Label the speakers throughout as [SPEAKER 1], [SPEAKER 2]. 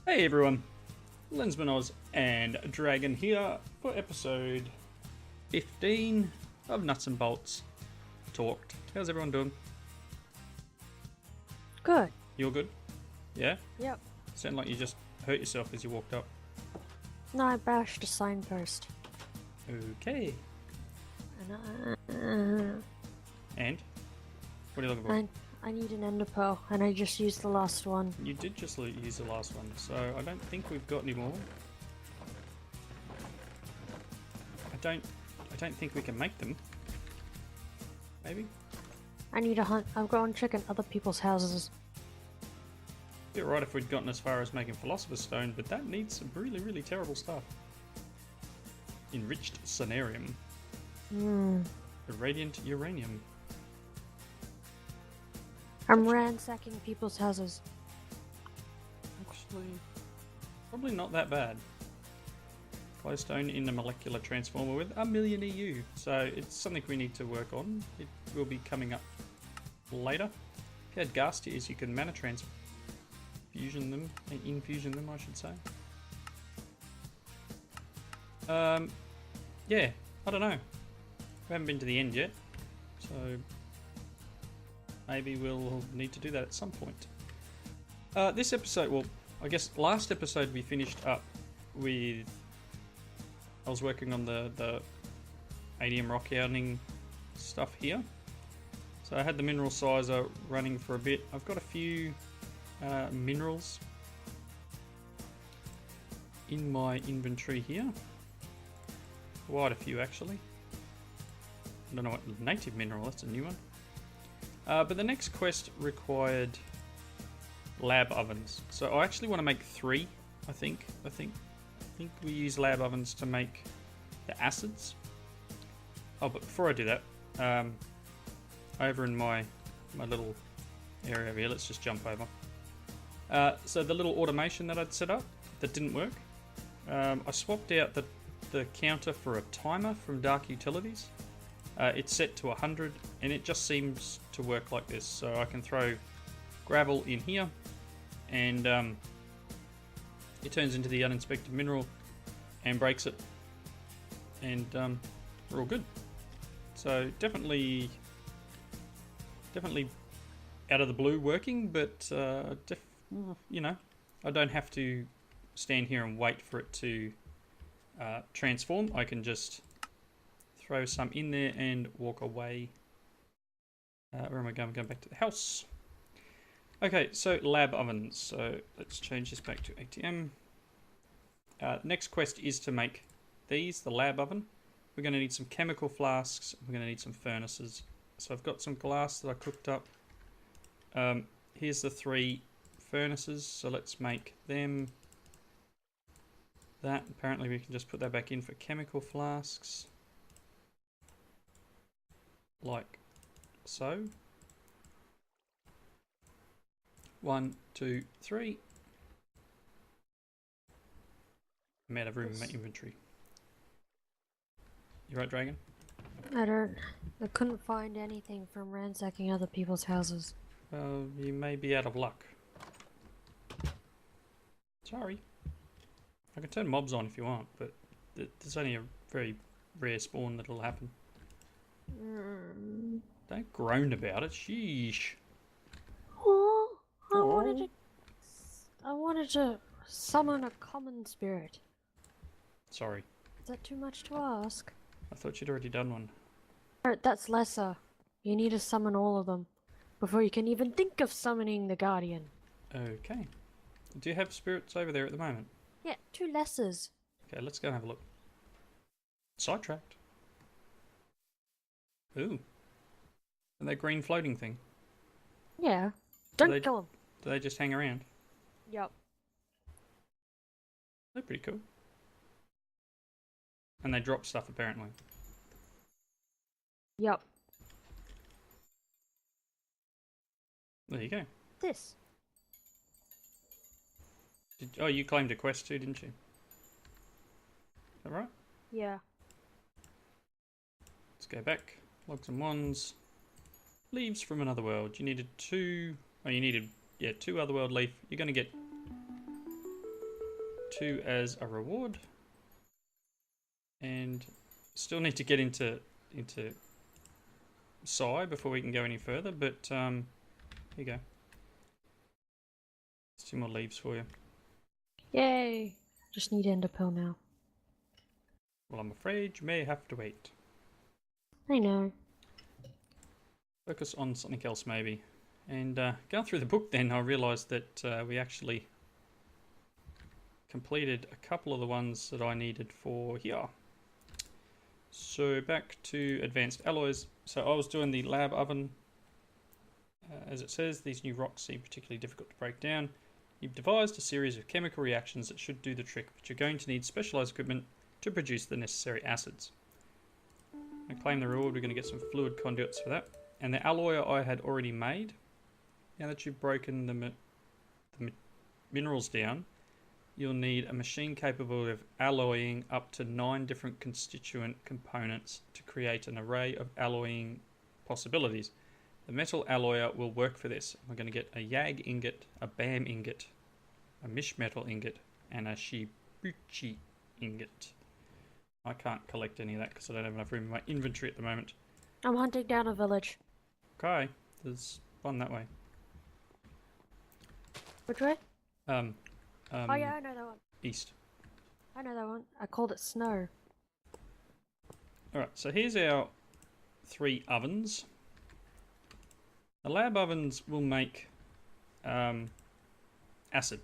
[SPEAKER 1] Hey everyone, Lensman Oz and Dragon here for episode 15 of Nuts and Bolts Talked. How's everyone doing?
[SPEAKER 2] Good.
[SPEAKER 1] You're good? Yeah?
[SPEAKER 2] Yep.
[SPEAKER 1] Sound like you just hurt yourself as you walked up.
[SPEAKER 2] No, I bashed a signpost.
[SPEAKER 1] Okay. And? What are you looking for?
[SPEAKER 2] I need an ender pearl, and I just used the last one.
[SPEAKER 1] You did just use the last one, so I don't think we've got any more. I don't think we can make them. Maybe?
[SPEAKER 2] I need a hunt. I'm going to check in other people's houses.
[SPEAKER 1] Be alright if we'd gotten as far as making Philosopher's Stone, but that needs some really, really terrible stuff. Enriched Cenarium. Irradiant Uranium.
[SPEAKER 2] I'm ransacking people's houses.
[SPEAKER 1] Actually, probably not that bad. Glowstone in a molecular transformer with 1,000,000 EU. So it's something we need to work on. It will be coming up later. If you had gas tiers, you can mana infusion them, I should say. Yeah, I don't know. We haven't been to the end yet, so maybe we'll need to do that at some point. This episode, well, I guess last episode we finished up with... I was working on the ADM rockhounding stuff here. So I had the mineral sizer running for a bit. I've got a few minerals in my inventory here. Quite a few actually. I don't know what native mineral, that's a new one. But the next quest required lab ovens. So I actually want to make 3, I think we use lab ovens to make the acids. Oh, but before I do that, over in my little area over here, let's just jump over. So the little automation that I'd set up, that didn't work. I swapped out the counter for a timer from Dark Utilities. It's set to 100 and it just seems to work like this. So I can throw gravel in here and it turns into the uninspected mineral and breaks it, and we're all good. So definitely out of the blue working, but you know, I don't have to stand here and wait for it to transform. I can just throw some in there and walk away. Where am I going? I'm going back to the house. Okay, so lab ovens. So let's change this back to ATM. Next quest is to make these, the lab oven. We're going to need some chemical flasks. We're going to need some furnaces. So I've got some glass that I cooked up. Here's the 3 furnaces. So let's make them. That, apparently we can just put that back in for chemical flasks. Like so. 1, 2, 3. I'm out of room in my inventory. You right, Dragon?
[SPEAKER 2] I couldn't find anything from ransacking other people's houses.
[SPEAKER 1] Well, you may be out of luck. Sorry. I can turn mobs on if you want, but there's only a very rare spawn that'll happen. Don't groan about it. Sheesh.
[SPEAKER 2] Oh, I wanted to summon a common spirit.
[SPEAKER 1] Sorry.
[SPEAKER 2] Is that too much to ask?
[SPEAKER 1] I thought you'd already done one.
[SPEAKER 2] That's lesser. You need to summon all of them before you can even think of summoning the Guardian.
[SPEAKER 1] Okay. Do you have spirits over there at the moment?
[SPEAKER 2] Yeah, 2 lessers.
[SPEAKER 1] Okay, let's go and have a look. Sidetracked. Ooh. And that green floating thing.
[SPEAKER 2] Yeah. Don't kill them.
[SPEAKER 1] Do they just hang around?
[SPEAKER 2] Yup.
[SPEAKER 1] They're pretty cool. And they drop stuff apparently.
[SPEAKER 2] Yup.
[SPEAKER 1] There you go.
[SPEAKER 2] This.
[SPEAKER 1] Oh, you claimed a quest too, didn't you? Is that right?
[SPEAKER 2] Yeah.
[SPEAKER 1] Let's go back. Logs and wands. Leaves from another world. You needed 2... Oh, you needed... Yeah, 2 otherworld leaf. You're going to get 2 as a reward. And still need to get into Psi before we can go any further, but here you go. There's 2 more leaves for you.
[SPEAKER 2] Yay! Just need ender pearl now.
[SPEAKER 1] Well, I'm afraid you may have to wait.
[SPEAKER 2] I know.
[SPEAKER 1] Focus on something else maybe. And going through the book then, I realised that we actually completed a couple of the ones that I needed for here. So back to advanced alloys. So I was doing the lab oven. As it says, these new rocks seem particularly difficult to break down. You've devised a series of chemical reactions that should do the trick, but you're going to need specialised equipment to produce the necessary acids. And claim the reward, we're going to get some fluid conduits for that. And the alloy I had already made. Now that you've broken the minerals down, you'll need a machine capable of alloying up to 9 different constituent components to create an array of alloying possibilities. The metal alloyer will work for this. We're going to get a YAG ingot, a BAM ingot, a Mish metal ingot, and a Shibuchi ingot. I can't collect any of that because I don't have enough room in my inventory at the moment.
[SPEAKER 2] I'm hunting down a village.
[SPEAKER 1] Okay, there's one that way.
[SPEAKER 2] Which way?
[SPEAKER 1] Oh
[SPEAKER 2] yeah, I know that one.
[SPEAKER 1] East.
[SPEAKER 2] I know that one. I called it snow.
[SPEAKER 1] Alright, so here's our 3 ovens. The lab ovens will make acid.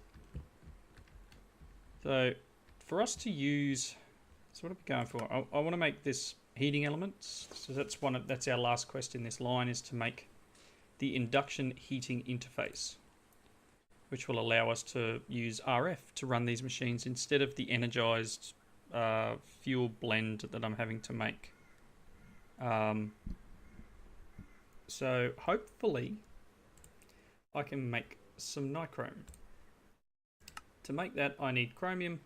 [SPEAKER 1] So for us to use, so what are we going for? I want to make this heating elements. So that's our last quest in this line, is to make the induction heating interface, which will allow us to use RF to run these machines instead of the energized fuel blend that I'm having to make. So hopefully I can make some nichrome. To make that I need chromium,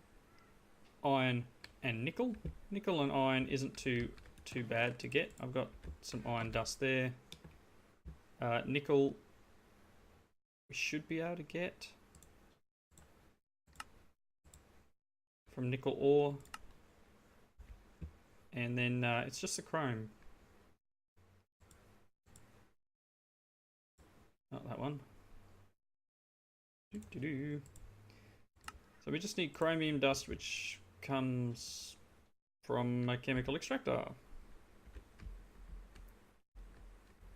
[SPEAKER 1] iron and nickel. Nickel and iron isn't too bad to get. I've got some iron dust there. Nickel we should be able to get from nickel ore, and then it's just the chrome. Not that one. So we just need chromium dust, which comes from a chemical extractor.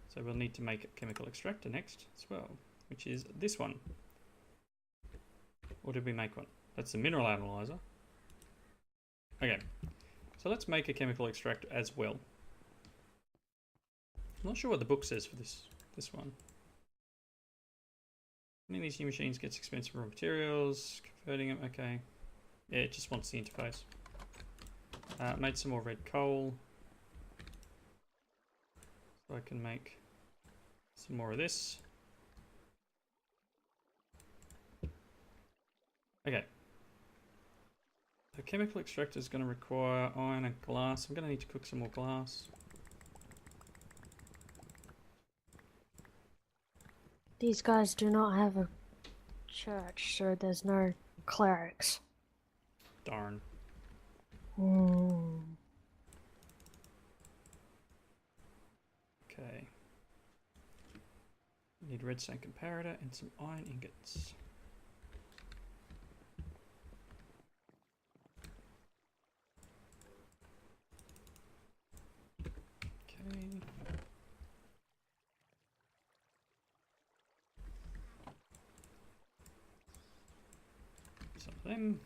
[SPEAKER 1] So we'll need to make a chemical extractor next as well, which is this one. Or did we make one? That's the mineral analyzer. Okay, so let's make a chemical extractor as well. I'm not sure what the book says for this one. Any of these new machines gets expensive raw materials, converting them, okay. Yeah, it just wants the interface. Made some more red coal. So I can make some more of this. Okay. The chemical extractor is going to require iron and glass. I'm going to need to cook some more glass.
[SPEAKER 2] These guys do not have a church, so there's no clerics.
[SPEAKER 1] Darn. Okay. Need redstone comparator and some iron ingots. Okay. Some of them.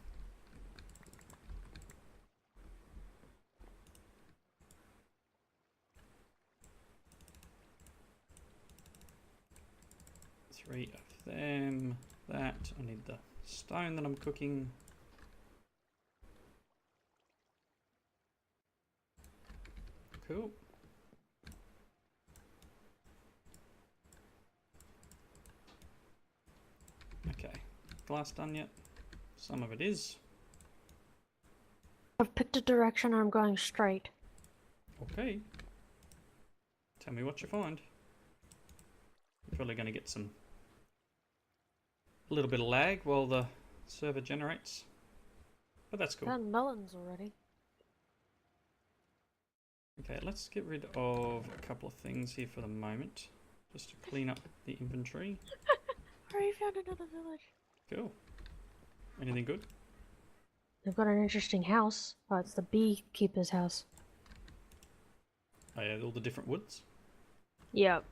[SPEAKER 1] Three of them. That. I need the stone that I'm cooking. Cool. Okay. Glass done yet? Some of it is.
[SPEAKER 2] I've picked a direction and I'm going straight.
[SPEAKER 1] Okay. Tell me what you find. You're probably going to get a little bit of lag while the server generates. But that's cool.
[SPEAKER 2] Found melons already.
[SPEAKER 1] Okay, let's get rid of a couple of things here for the moment. Just to clean up the inventory.
[SPEAKER 2] Already found another village.
[SPEAKER 1] Cool. Anything good?
[SPEAKER 2] They've got an interesting house. Oh, it's the beekeeper's house.
[SPEAKER 1] Oh yeah, all the different woods.
[SPEAKER 2] Yep.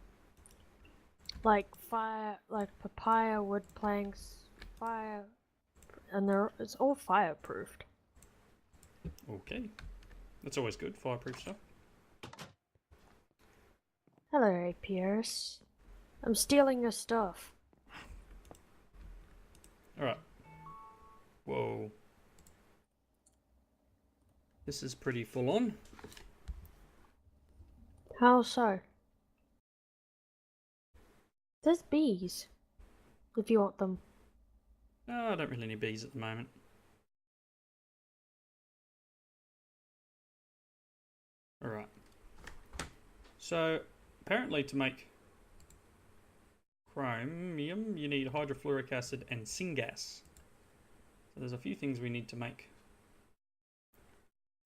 [SPEAKER 2] Like papaya wood planks, fire, and it's all fireproofed.
[SPEAKER 1] Okay. That's always good, fireproof stuff.
[SPEAKER 2] Hello, APRs. I'm stealing your stuff.
[SPEAKER 1] Alright. Whoa. This is pretty full on.
[SPEAKER 2] How so? There's bees. If you want them.
[SPEAKER 1] No, I don't really need bees at the moment. Alright. So, apparently to make chromium, you need hydrofluoric acid and syngas. So there's a few things we need to make.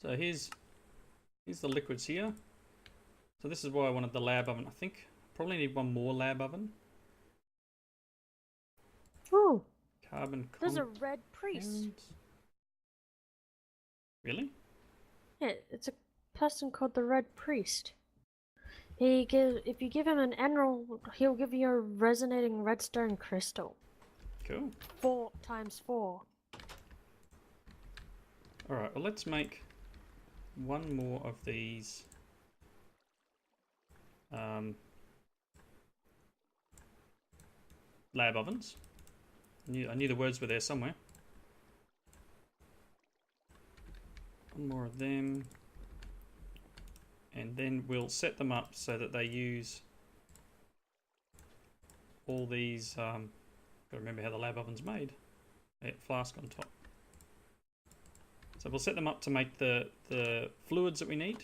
[SPEAKER 1] So here's the liquids here. So this is why I wanted the lab oven. I think probably need one more lab oven.
[SPEAKER 2] Ooh,
[SPEAKER 1] Carbon.
[SPEAKER 2] there's a red priest.
[SPEAKER 1] Really?
[SPEAKER 2] Yeah, it's a person called the Red Priest. If you give him an emerald, he'll give you a resonating redstone crystal.
[SPEAKER 1] Cool.
[SPEAKER 2] 4 times 4.
[SPEAKER 1] Alright, well let's make one more of these lab ovens. I knew the words were there somewhere. One more of them. And then we'll set them up so that they use all these, gotta remember how the lab oven's made. Flask on top. So we'll set them up to make the fluids that we need.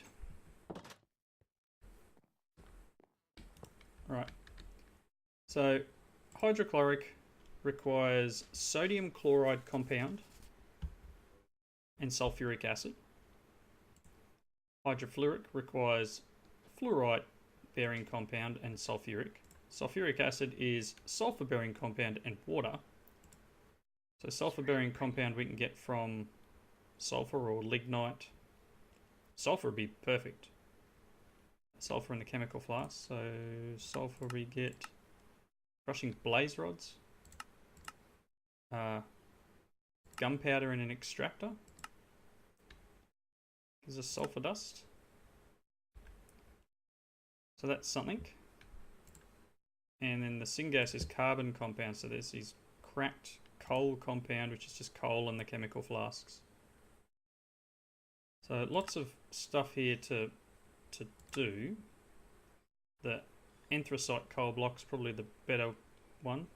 [SPEAKER 1] Alright. So hydrochloric requires sodium chloride compound and sulfuric acid. Hydrofluoric requires fluorite bearing compound and sulfuric. Sulfuric acid is sulfur bearing compound and water. So sulfur bearing compound we can get from sulfur or lignite. Sulfur would be perfect. Sulfur in the chemical flask. So sulfur we get crushing blaze rods. Gunpowder in an extractor. Gives us sulfur dust. So that's something. And then the syngas is carbon compound. So there's these cracked coal compound, which is just coal in the chemical flasks. So lots of stuff here to do. The anthracite coal block's probably the better one.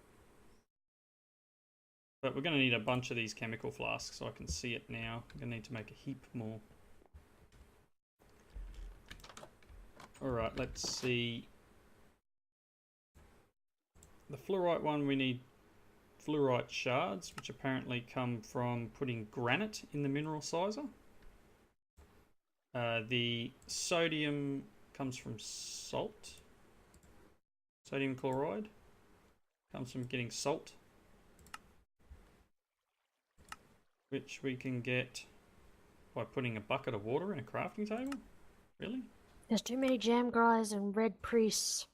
[SPEAKER 1] But we're going to need a bunch of these chemical flasks, so I can see it now. I'm going to need to make a heap more. Alright, let's see. The fluorite one, we need fluorite shards, which apparently come from putting granite in the mineral sizer. The sodium comes from salt. Sodium chloride comes from getting salt, which we can get by putting a bucket of water in a crafting table. Really?
[SPEAKER 2] There's too many jam guys and red priests.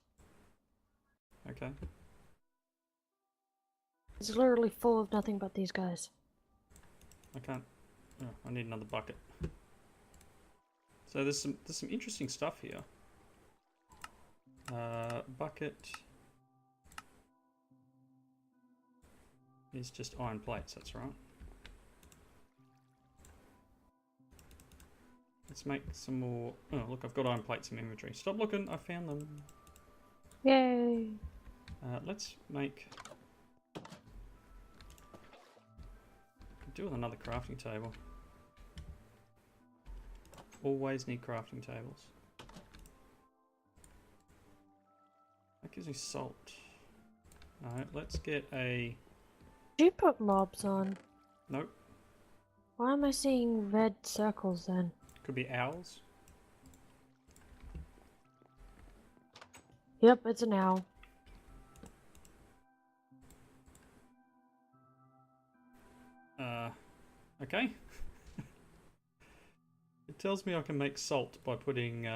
[SPEAKER 1] Okay.
[SPEAKER 2] It's literally full of nothing but these guys.
[SPEAKER 1] I can't. Oh, I need another bucket. So there's some interesting stuff here. Bucket is just iron plates. That's right. Let's make some more. Oh, look, I've got iron plates in my inventory. Stop looking, I found them.
[SPEAKER 2] Yay!
[SPEAKER 1] Let's make. Could do with another crafting table. Always need crafting tables. That gives me salt. Alright, let's get a.
[SPEAKER 2] Did you put mobs on?
[SPEAKER 1] Nope.
[SPEAKER 2] Why am I seeing red circles then?
[SPEAKER 1] Could be owls.
[SPEAKER 2] Yep, it's an owl.
[SPEAKER 1] Okay. It tells me I can make salt by putting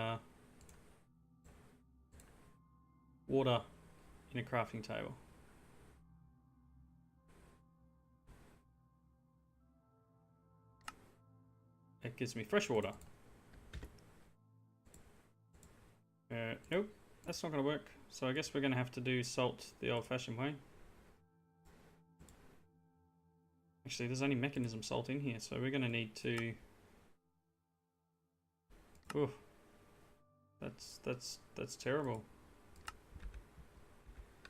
[SPEAKER 1] water in a crafting table. It gives me fresh water. Nope, that's not going to work. So I guess we're going to have to do salt the old-fashioned way. Actually, there's only mechanism salt in here, so we're going to need to... Oof. That's terrible.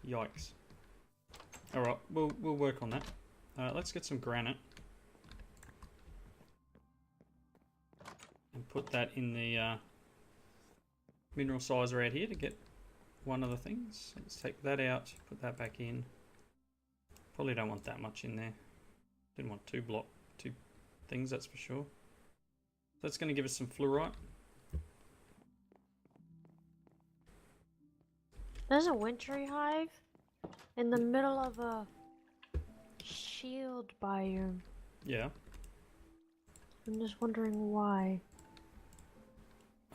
[SPEAKER 1] Yikes. Alright, we'll work on that. Let's get some granite. And put that in the mineral sizer out here to get one of the things. Let's take that out, put that back in. Probably don't want that much in there. Didn't want two things, that's for sure. That's going to give us some fluorite.
[SPEAKER 2] There's a wintry hive in the middle of a shield biome.
[SPEAKER 1] Yeah.
[SPEAKER 2] I'm just wondering why.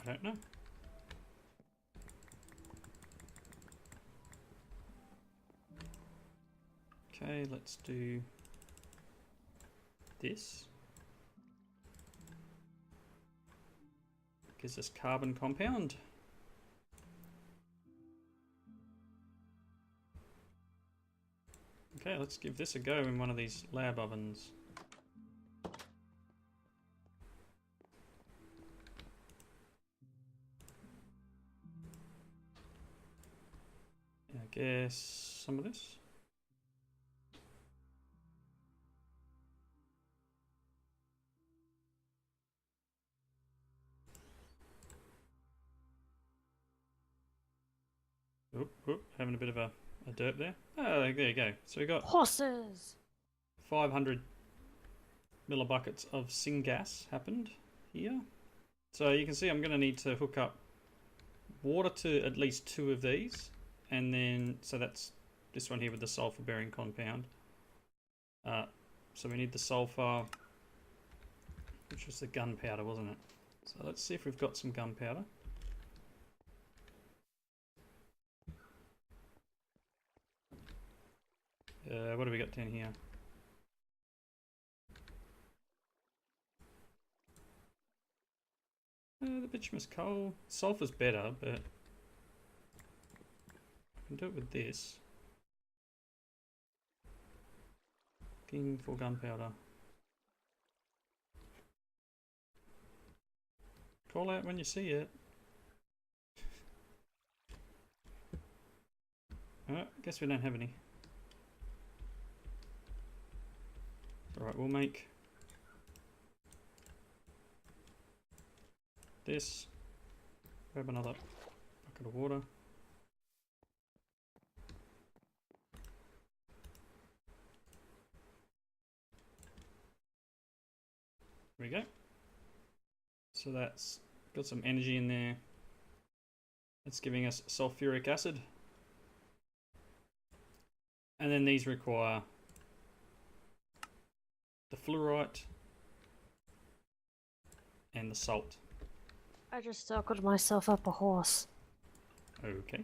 [SPEAKER 1] I don't know. Okay, let's do this. Gives us carbon compound. Okay, let's give this a go in one of these lab ovens. I guess some of this. Oop, having a bit of a derp there. Oh, there you go. So we got
[SPEAKER 2] Horses!
[SPEAKER 1] 500 millibuckets of syngas happened here. So you can see I'm going to need to hook up water to at least 2 of these. And then, so that's this one here with the sulfur bearing compound. So we need the sulfur, which was the gunpowder, wasn't it? So let's see if we've got some gunpowder. What do we got down here? The bituminous coal. Sulfur's better, but I can do it with this. Looking for gunpowder. Call out when you see it. I guess we don't have any. Alright, we'll make this. Grab another bucket of water. There we go. So that's got some energy in there. It's giving us sulfuric acid. And then these require the fluorite and the salt.
[SPEAKER 2] I just circled myself up a horse.
[SPEAKER 1] Okay.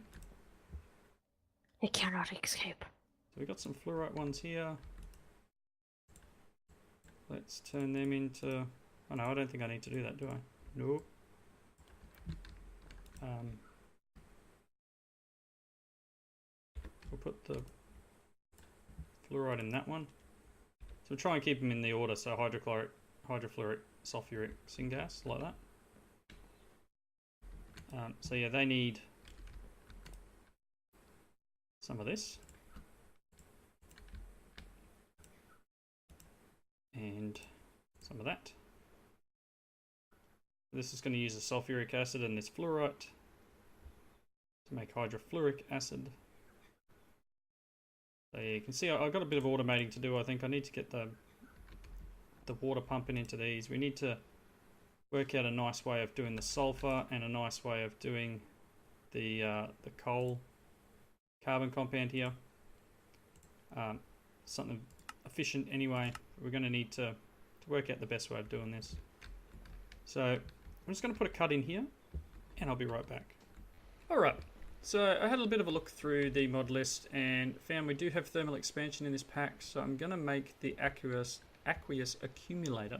[SPEAKER 2] It cannot escape.
[SPEAKER 1] So we've got some fluorite ones here. Let's turn them into... Oh no, I don't think I need to do that, do I? Nope. We'll put the fluoride in that one. So we'll try and keep them in the order, so hydrochloric, hydrofluoric, sulfuric syngas, like that. So yeah, they need some of this. And some of that. This is going to use the sulfuric acid and this fluorite to make hydrofluoric acid. So you can see I've got a bit of automating to do. I think I need to get the the water pumping into these. We need to work out a nice way of doing the sulfur and a nice way of doing the coal carbon compound here. Something efficient anyway. We're going to need to work out the best way of doing this. So I'm just going to put a cut in here and I'll be right back. Alright, so I had a bit of a look through the mod list and found we do have thermal expansion in this pack, so I'm going to make the aqueous accumulator.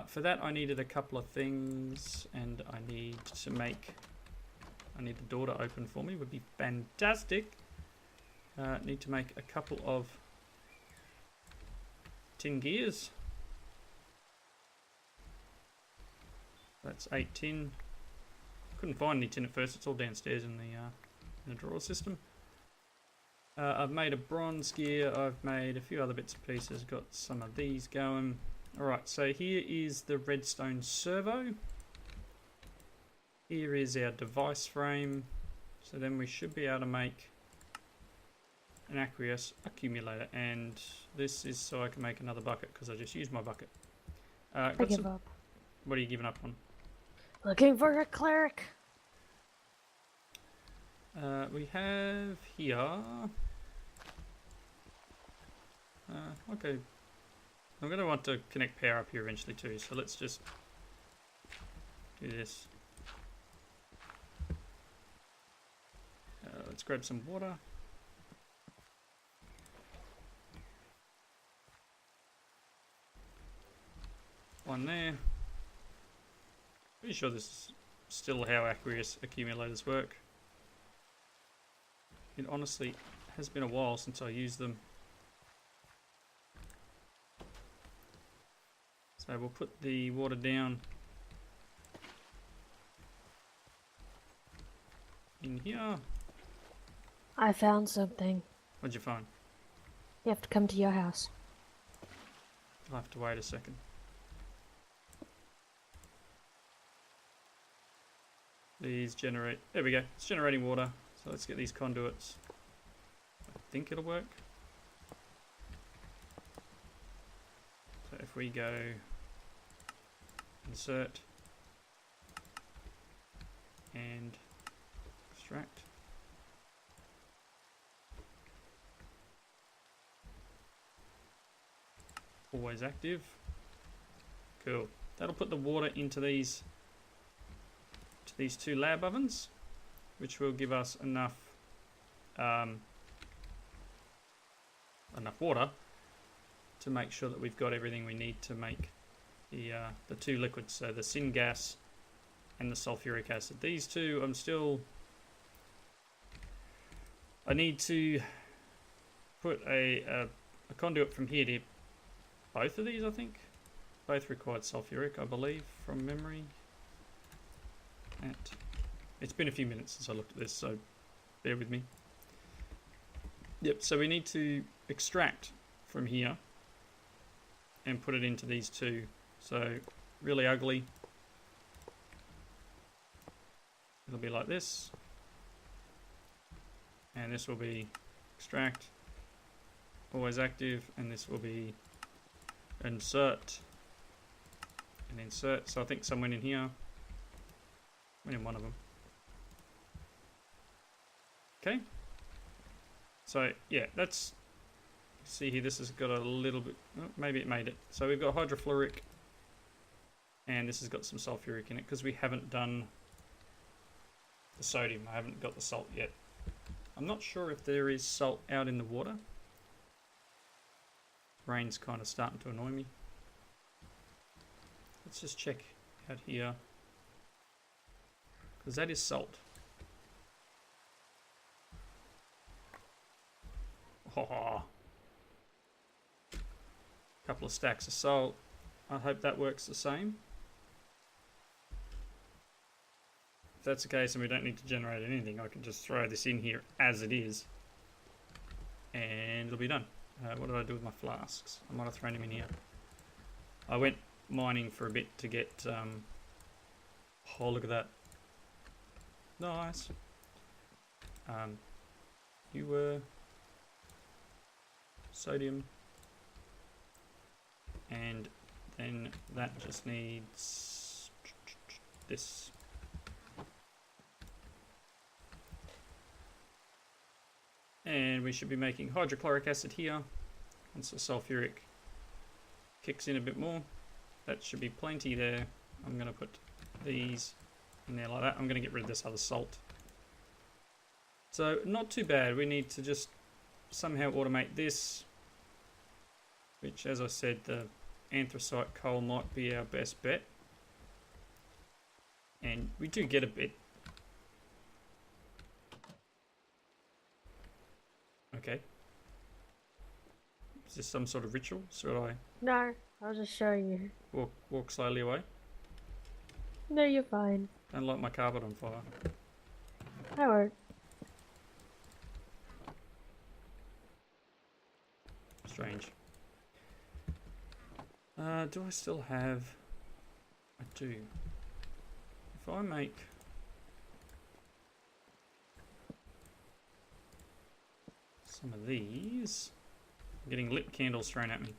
[SPEAKER 1] For that I needed a couple of things, and I need the door to open for me, would be fantastic. Need to make a couple of tin gears. That's 8 tin. Couldn't find any tin at first, it's all downstairs in the drawer system. I've made a bronze gear, I've made a few other bits and pieces, got some of these going. Alright, so here is the redstone servo. Here is our device frame. So then we should be able to make an aqueous accumulator, and this is so I can make another bucket because I just used my bucket.
[SPEAKER 2] I give up.
[SPEAKER 1] What are you giving up on?
[SPEAKER 2] Looking for a cleric.
[SPEAKER 1] We have here. Okay. I'm going to want to connect power up here eventually too, so let's just do this. Let's grab some water. One there. Pretty sure this is still how aqueous accumulators work. It honestly has been a while since I used them. So we'll put the water down in here.
[SPEAKER 2] I found something.
[SPEAKER 1] What'd you find?
[SPEAKER 2] You have to come to your house.
[SPEAKER 1] I'll have to wait a second. These generate, there we go, it's generating water. So let's get these conduits. I think it'll work. So if we go insert and extract. Always active. Cool. That'll put the water into these two lab ovens, which will give us enough water to make sure that we've got everything we need to make the two liquids, so the syngas and the sulfuric acid. These two I need to put a conduit from here to both of these. I think both required sulfuric, I believe, from memory. It's been a few minutes since I looked at this, so bear with me. Yep, so we need to extract from here and put it into these two. So really ugly. It'll be like this. And this will be extract, always active, and this will be insert and insert. So I think some went in here. Went in one of them. Okay. So yeah, that's, see here, this has got a little bit, oh, maybe it made it. So we've got hydrofluoric, and this has got some sulfuric in it because we haven't done the sodium. I haven't got the salt yet. I'm not sure if there is salt out in the water. Rain's kind of starting to annoy me. Let's just check out here, because that is salt. Oh, couple of stacks of salt. I hope that works the same. If that's the case and we don't need to generate anything, I can just throw this in here as it is and it'll be done. What did I do with my flasks? I might have thrown them in here. I went mining for a bit to get oh, look at that. Nice. You were sodium. and then that just needs this. And we should be making hydrochloric acid here. Once the sulfuric kicks in a bit more, that should be plenty there. I'm going to put these in there like that. I'm going to get rid of this other salt. So not too bad. We need to just somehow automate this, which, as I said, the anthracite coal might be our best bet. And we do get a bit. Okay. Is this some sort of ritual? Should I
[SPEAKER 2] No, I was just showing you.
[SPEAKER 1] walk slowly away?
[SPEAKER 2] No, you're fine.
[SPEAKER 1] Don't light my carpet on fire.
[SPEAKER 2] I won't.
[SPEAKER 1] Strange. Do I still have... I do. If I make... some of these... I'm getting lit candles thrown at me.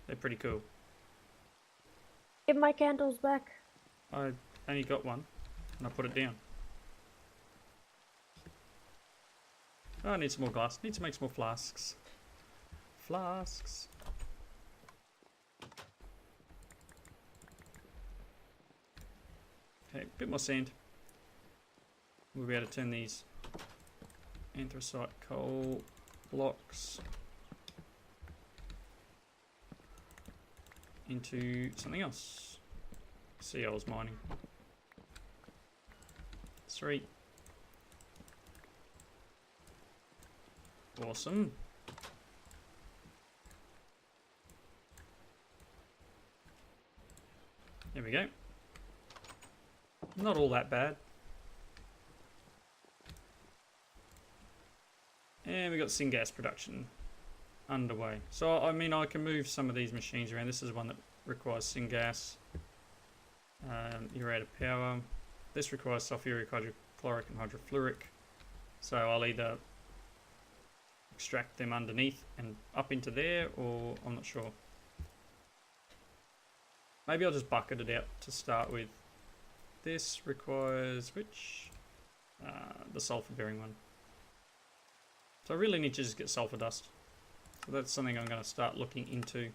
[SPEAKER 1] They're pretty cool.
[SPEAKER 2] Give my candles back.
[SPEAKER 1] I only got one, and I put it down. Oh, I need some more glass. Need to make some more flasks. Flasks. Okay, a bit more sand. We'll be able to turn these anthracite coal blocks into something else. See, I was mining. 3. Awesome. There we go. Not all that bad. And we got syngas production underway. So, I mean, I can move some of these machines around. This is one that requires syngas. You're out of power. This requires sulfuric, hydrochloric, and hydrofluoric. So I'll either extract them underneath and up into there, or I'm not sure. Maybe I'll just bucket it out to start with. This requires which? The sulfur bearing one. So I really need to just get sulfur dust. So that's something I'm going to start looking into.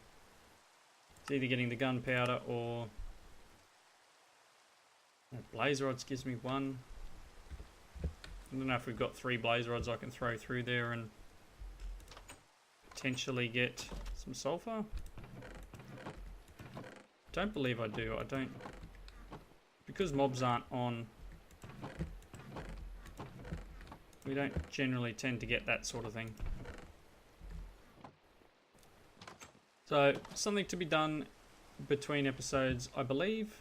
[SPEAKER 1] It's either getting the gunpowder or blaze rods gives me 1. I don't know if we've got 3 blaze rods I can throw through there and potentially get some sulfur. Don't believe I do. I don't, because mobs aren't on. We don't generally tend to get that sort of thing. So, something to be done between episodes, I believe.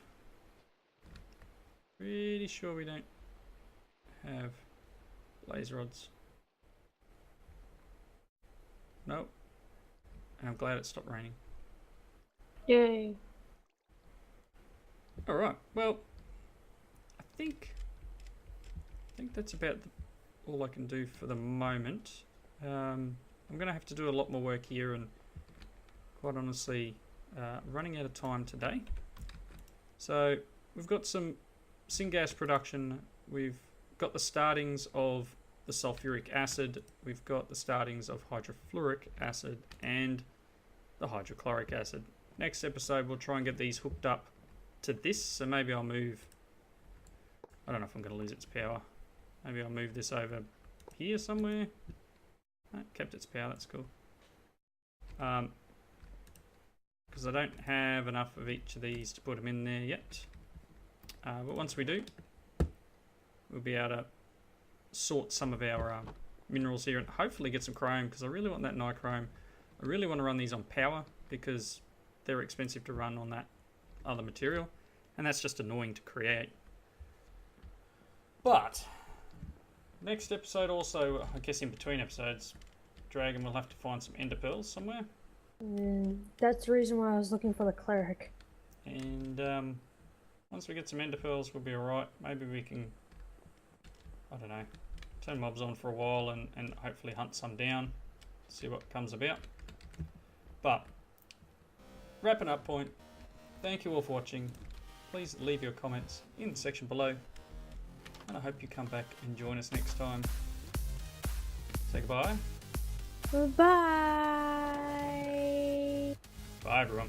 [SPEAKER 1] Pretty sure we don't have blaze rods. Nope. And I'm glad it stopped raining.
[SPEAKER 2] Yay.
[SPEAKER 1] Alright, well, I think that's about all I can do for the moment. I'm going to have to do a lot more work here, and quite honestly, running out of time today. So, we've got some syngas production, we've got the startings of the sulfuric acid, we've got the startings of hydrofluoric acid, and the hydrochloric acid. Next episode, we'll try and get these hooked up to this, so maybe I'll move, I don't know if I'm going to lose its power. Maybe I'll move this over here somewhere. No, kept its power, that's cool. Because I don't have enough of each of these to put them in there yet. But once we do, we'll be able to sort some of our minerals here and hopefully get some chrome, because I really want that nichrome. I really want to run these on power because they're expensive to run on that other material, and that's just annoying to create. But next episode also, I guess in between episodes, Dragon will have to find some ender pearls somewhere.
[SPEAKER 2] That's the reason why I was looking for the cleric.
[SPEAKER 1] And once we get some ender pearls, we'll be alright. Maybe we can, I don't know, turn mobs on for a while and hopefully hunt some down, see what comes about. But wrapping up point, thank you all for watching. Please leave your comments in the section below, and I hope you come back and join us next time. Say goodbye.
[SPEAKER 2] Bye.
[SPEAKER 1] Bye everyone.